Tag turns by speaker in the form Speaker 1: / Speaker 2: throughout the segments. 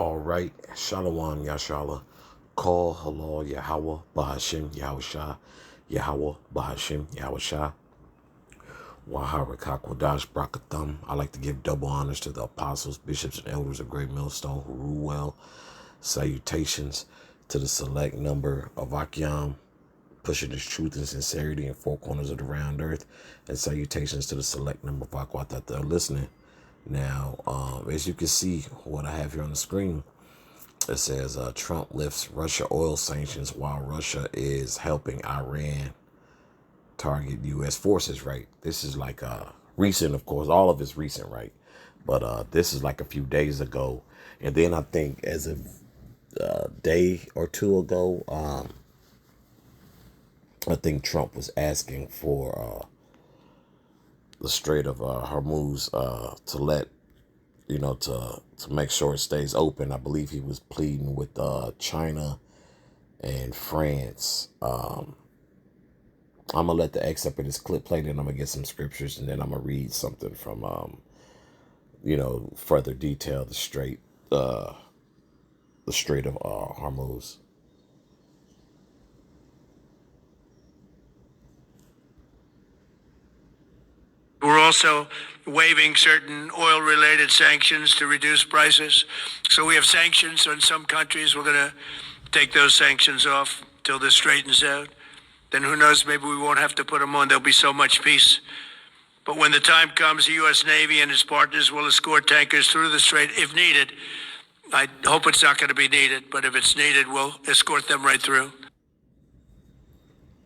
Speaker 1: All right, Shalom Yashala, Call Halal Yahweh Bahashim Yahushua, Yahweh Bahashim Yahushua, Waharak Hakwadash Brakathum. I like to give double honors to the apostles, bishops, and elders of Great Millstone who rule well. Salutations to the select number of Akyam, pushing his truth and sincerity in four corners of the round earth. And salutations to the select number of Akwat that they're listening. Now, as you can see, what I have here on the screen, it says Trump lifts Russia oil sanctions while Russia is helping Iran target U.S. forces, right? This is like recent, of course. All of it's recent, right? But this is like a few days ago. And then I think as of a day or two ago, I think Trump was asking for the Strait of Hormuz to let, to make sure it stays open. I believe he was pleading with China and France. I'm gonna let the excerpt of this clip play, then I'm gonna get some scriptures, and then I'm gonna read something from, further detail the Strait of Hormuz.
Speaker 2: We're also waiving certain oil-related sanctions to reduce prices. So we have sanctions on some countries. We're going to take those sanctions off till this straightens out. Then who knows, maybe we won't have to put them on. There'll be so much peace. But when the time comes, the U.S. Navy and its partners will escort tankers through the strait if needed. I hope it's not going to be needed, but if it's needed, we'll escort them right through.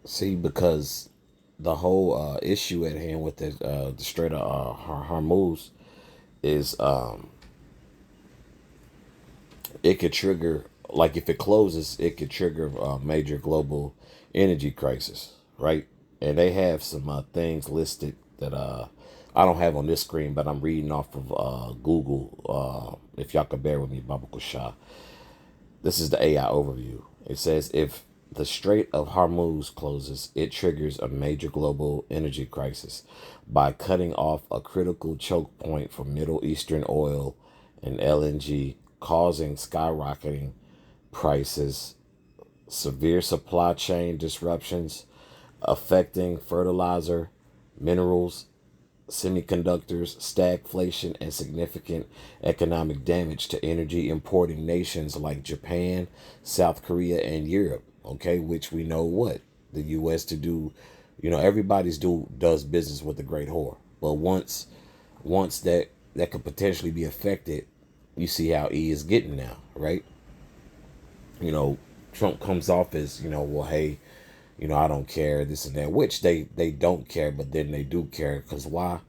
Speaker 1: See, because the whole issue at hand with the Strait of Hormuz is it could trigger, like if it closes, it could trigger a major global energy crisis, right? And they have some things listed that I don't have on this screen, but I'm reading off of Google. If y'all could bear with me, Baba Shah. This is the AI overview. It says if the Strait of Hormuz closes, it triggers a major global energy crisis by cutting off a critical choke point for Middle Eastern oil and LNG, causing skyrocketing prices, severe supply chain disruptions, affecting fertilizer, minerals, semiconductors, stagflation, and significant economic damage to energy importing nations like Japan, South Korea, and Europe. Okay, which we know what the U.S. to do. Everybody's does business with the Great Whore, but once that could potentially be affected, you see how E is getting now, right? Trump comes off as, well, hey, I don't care, this and that, which they don't care, but then they do care, because why?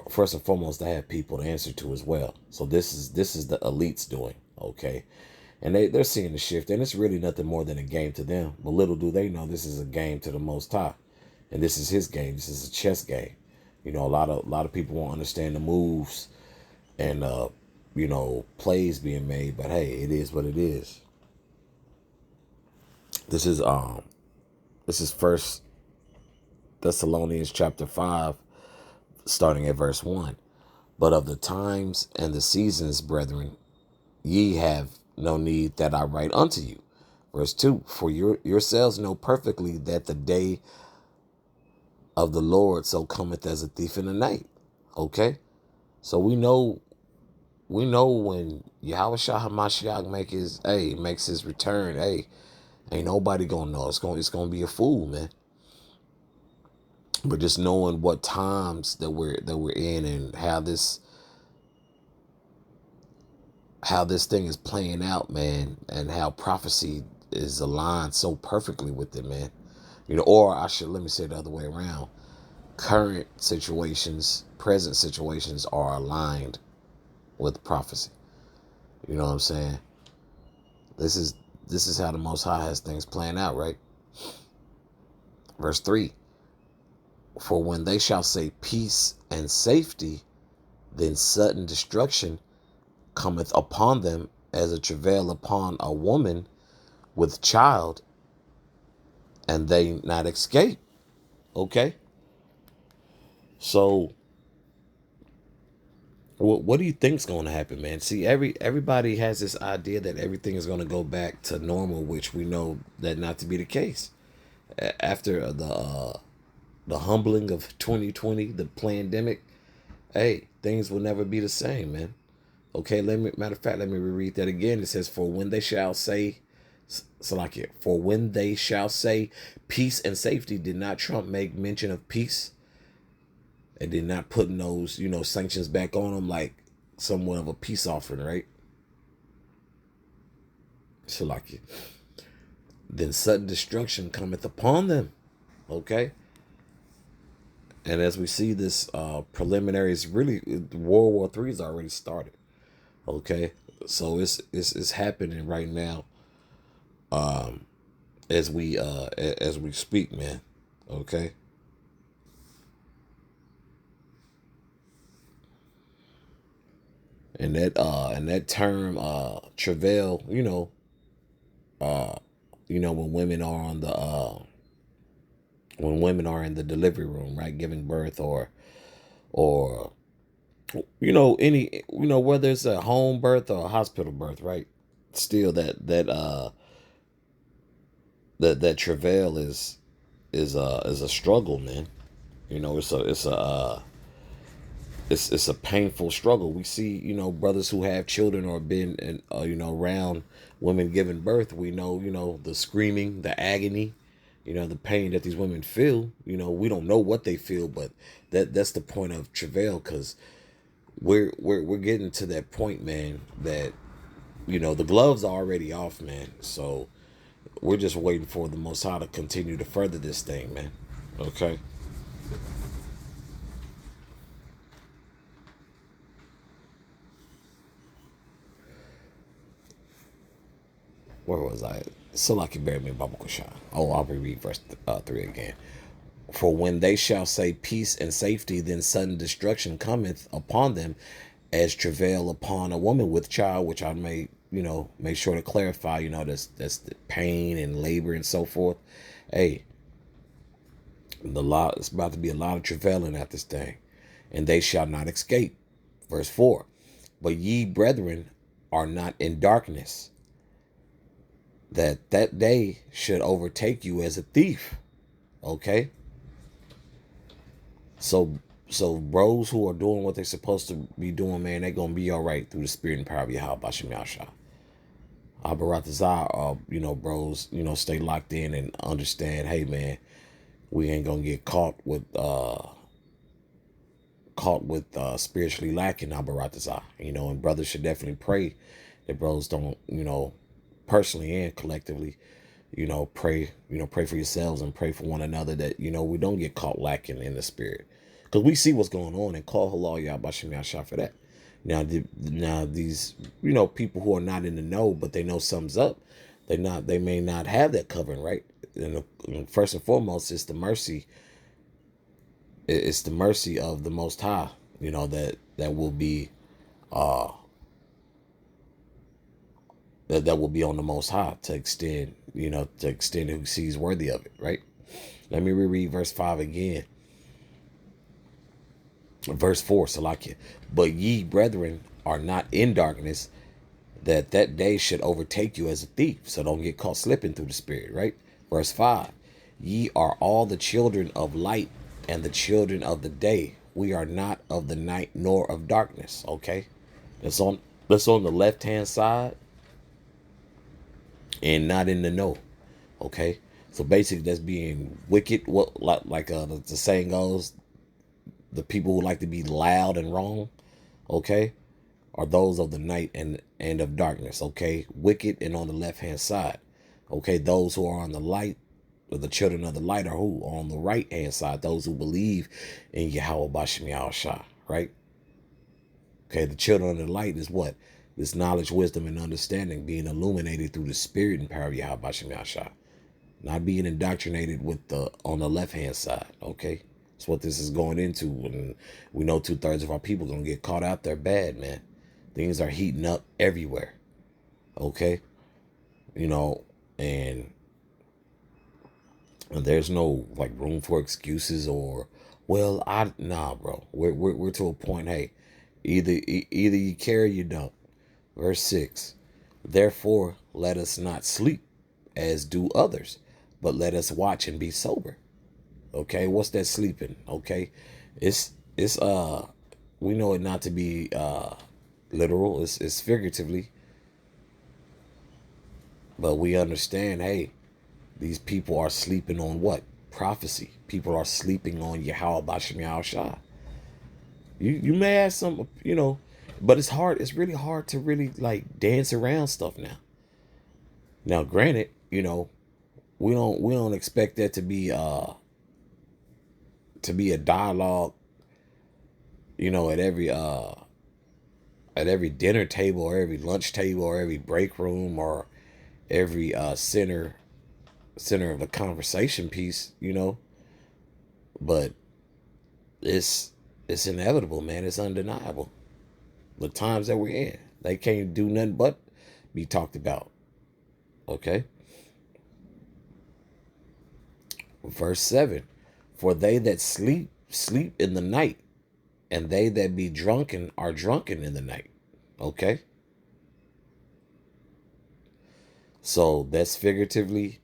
Speaker 1: First and foremost, they have people to answer to as well. So this is the elites doing, okay? And they're seeing the shift, and it's really nothing more than a game to them. But little do they know this is a game to the Most High, and this is his game. This is a chess game. A lot of people won't understand the moves and plays being made, but hey, it is what it is. This is First Thessalonians chapter 5, starting at verse 1. But of the times and the seasons, brethren, ye have no need that I write unto you. Verse 2, for yourselves know perfectly that the day of the Lord so cometh as a thief in the night. Okay? So we know when Yahweh Shah HaMashiach makes his return, hey, ain't nobody gonna know. It's gonna be a fool, man. But just knowing what times that we're in, and how this thing is playing out, man, and how prophecy is aligned so perfectly with it, man. Or let me say it the other way around. Current situations, present situations are aligned with prophecy. You know what I'm saying? This is how the Most High has things playing out, right? Verse 3, for when they shall say peace and safety, then sudden destruction cometh upon them as a travail upon a woman with child, and they not escape. Okay? So What do you think's going to happen, man? See, everybody has this idea that everything is going to go back to normal, which we know that not to be the case. After the humbling of 2020, the pandemic, hey, things will never be the same, man. Okay, matter of fact, let me reread that again. It says, "For when they shall say, Salakia, for when they shall say peace and safety, did not Trump make mention of peace and did not putting those, sanctions back on them like somewhat of a peace offering, right? Salakia. Then sudden destruction cometh upon them." Okay, and as we see this preliminaries, really, World War III has already started. Okay, so it's happening right now as we speak, man. Okay, and that term travail, when women are on the when women are in the delivery room, right, giving birth, or any, whether it's a home birth or a hospital birth, right, still that travail is a struggle, man. It's a painful struggle. We see, brothers who have children or been around women giving birth. We know, the screaming, the agony, the pain that these women feel. We don't know what they feel, but that's the point of travail, because we're getting to that point, man, that the gloves are already off, man. So we're just waiting for the Most High to continue to further this thing, man. Okay. Where was I? So like you buried me in Baba Kushan. Oh, I'll reread verse 3 again. "For when they shall say peace and safety, then sudden destruction cometh upon them as travail upon a woman with child," which I may, make sure to clarify, that's the pain and labor and so forth. Hey, it's about to be a lot of travailing at this thing. "And they shall not escape." Verse 4. "But ye, brethren, are not in darkness, that day should overtake you as a thief." Okay, so bros who are doing what they're supposed to be doing, man, they're gonna be all right through the spirit and power of Yahweh Bashim Yasha. Abaratazah, bros, stay locked in and understand. Hey, man, we ain't gonna get caught with spiritually lacking. Abaratazah, and brothers should definitely pray that bros don't, personally and collectively, pray for yourselves and pray for one another, that we don't get caught lacking in the spirit, because we see what's going on, and call halal Yahbashim Yasha for that. Now these people who are not in the know, but they know something's up, they may not have that covering, right? And first and foremost, it's the mercy of the Most High, that will be that will be on the Most High to extend, who sees worthy of it, right? Let me reread verse 5 again. Verse 4, Salakia. "But ye, brethren, are not in darkness, that day should overtake you as a thief." So don't get caught slipping through the spirit, right? Verse 5. "Ye are all the children of light and the children of the day. We are not of the night nor of darkness." Okay, that's on the left hand side, and not in the know. Okay, so basically that's being wicked. What, like the saying goes, the people who like to be loud and wrong, okay, are those of the night and of darkness. Okay, wicked and on the left hand side. Okay, those who are on the light, or the children of the light, are who are on the right hand side, those who believe in Yahweh Bashim Yahushua, right? Okay, the children of the light is what? This knowledge, wisdom, and understanding being illuminated through the spirit and power of Yahweh Bashim Yahushua, not being indoctrinated with the on the left hand side. Okay, that's what this is going into, and we know 2/3 of our people gonna get caught out there bad, man. Things are heating up everywhere. Okay, and there's no like room for excuses, or, well, nah, bro. We're to a point. Hey, Either you care or you don't. Verse 6. Therefore, let us not sleep as do others, but let us watch and be sober. Okay, what's that sleeping? Okay, it's we know it not to be literal. It's figuratively, but we understand. Hey, these people are sleeping on what? Prophecy. People are sleeping on Yahweh Bashem Yahushua. You may have some, but it's hard. It's really hard to really like dance around stuff now. Now, granted, we don't expect that to be a dialogue, at every dinner table or every lunch table or every break room or every center of the conversation piece. But it's inevitable, man. It's undeniable. The times that we're in, they can't do nothing but be talked about. Okay. Verse 7. For they that sleep in the night, and they that be drunken are drunken in the night. Okay. So that's figuratively,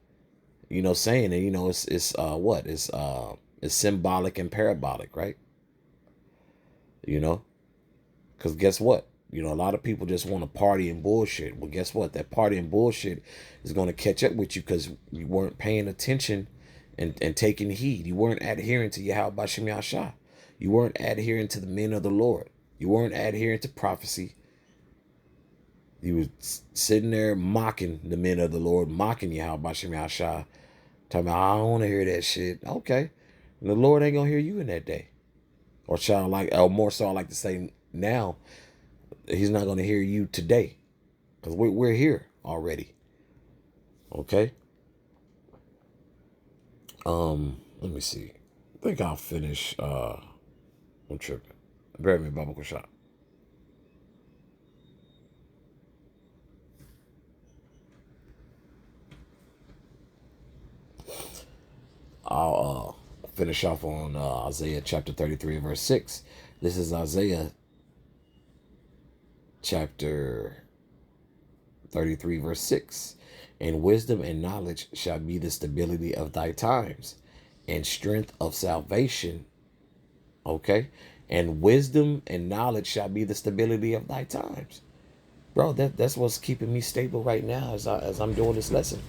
Speaker 1: saying it. It's what? It's symbolic and parabolic, right? You know, because guess what? A lot of people just want to party and bullshit. Well, guess what? That party and bullshit is going to catch up with you because you weren't paying attention and taking heed. You weren't adhering to Yahweh Bashem Yahshua. You weren't adhering to the men of the Lord. You weren't adhering to prophecy. You was sitting there mocking the men of the Lord, mocking Yahweh Bashem Yahshua, talking about, I don't want to hear that shit. Okay. And the Lord ain't going to hear you in that day. Or more so I like to say now, he's not going to hear you today. Because we're here already. Okay. Let me see. I think I'll finish. I'm tripping. Bear me, Bible Shop. I'll finish off on Isaiah chapter 33, verse 6. This is Isaiah chapter 33, verse 6. And wisdom and knowledge shall be the stability of thy times, and strength of salvation. Okay? And wisdom and knowledge shall be the stability of thy times. Bro, that's what's keeping me stable right now as I'm doing this lesson.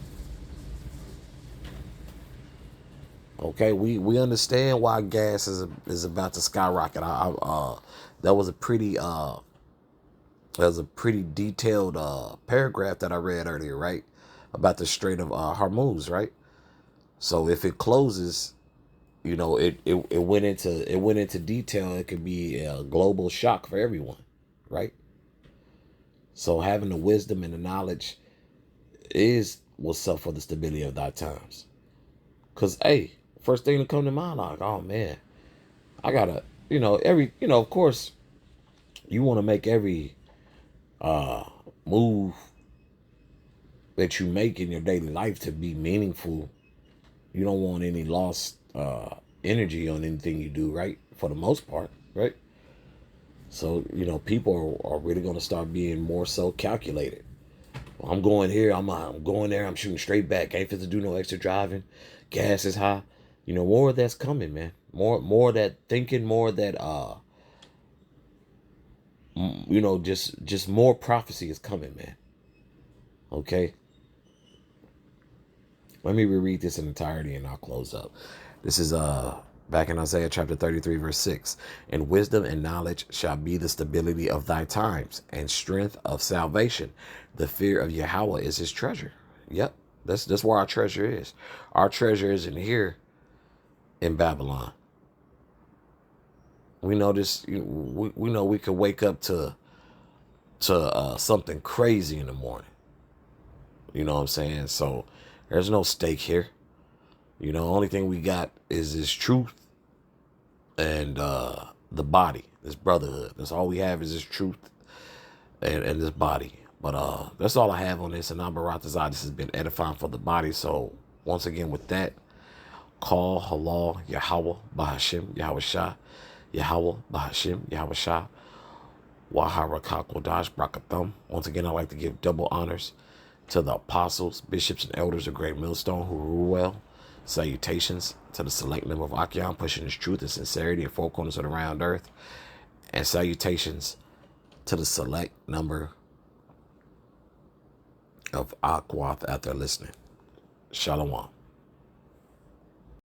Speaker 1: Okay, we understand why gas is about to skyrocket. That was a pretty detailed paragraph that I read earlier, right? About the Strait of Hormuz, right? So if it closes, it went into detail. It could be a global shock for everyone, right? So having the wisdom and the knowledge is what's up for the stability of thy times. Cause hey, first thing to come to mind, like, oh man, I gotta, of course, you want to make every move that you make in your daily life to be meaningful. You don't want any lost energy on anything you do, right? For the most part, right? So, people are really going to start being more so calculated. Well, I'm going here, I'm going there, I'm shooting straight back. Ain't fit to do no extra driving. Gas is high. More of that's coming, man. More of that thinking, more of that just more prophecy is coming, man. Okay. Let me reread this in entirety and I'll close up. This is back in Isaiah chapter 33, verse 6. And wisdom and knowledge shall be the stability of thy times, and strength of salvation. The fear of Yahweh is his treasure. Yep. That's where our treasure is. Our treasure isn't here in Babylon. We know this. We know we could wake up to something crazy in the morning. You know what I'm saying? So there's no stake here. Only thing we got is this truth and the body, this brotherhood. That's all we have is this truth and this body. But that's all I have on this. And Baratazah, this has been edifying for the body. So once again, with that, call halal Yahweh Bahashim Yahweh Shah, Yahweh Bahashim Yahweh Shah. Wahara Brakathum. Once again, I'd like to give double honors to the apostles, bishops, and elders of Great Millstone who rule well. Salutations to the select number of Achaeon, pushing his truth and sincerity in four corners of the round earth. And salutations to the select number of Aquath out there listening. Shalom.